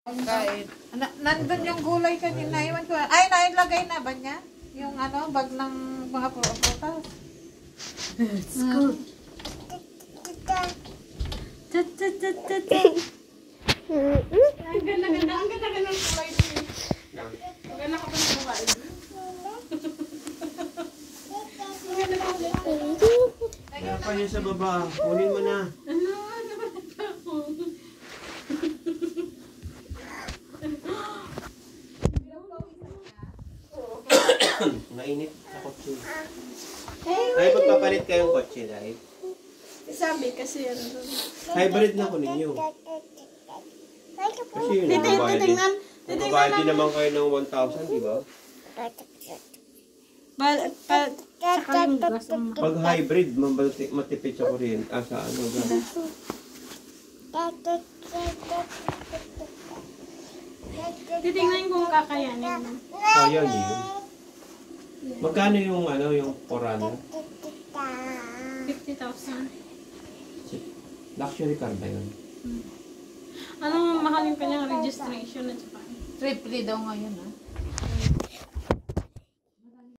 Kahit, nandun yung gulay kanina. Iwan ko. Ay, nailagay na ba niya? Yung ano, bag ng mga prutas. Let's go. Ang ganda ng kulay niya. Ang ganda ka pa ng babae. Kaya pa niya sa baba. Kunin mo na. Ano? Nabalita ko. Mainit sa kotse. Ay, magpapalit kayong kotse, dahil. Sabi kasi ano. Hybrid na ko ninyo. Kasi yun, magbabayad din naman kayo ng 1,000, di ba? Saka yung gas ang Pag hybrid, matipid sa kuryente. Sa ano, gano'n. titingnan kung kakayanin mo. Kaya niyo. Magkano yung ano, yung Forerunner? 50,000. Luxury car ba yun? Anong mahal yung kanyang registration at saka? Triple daw ngayon, ha?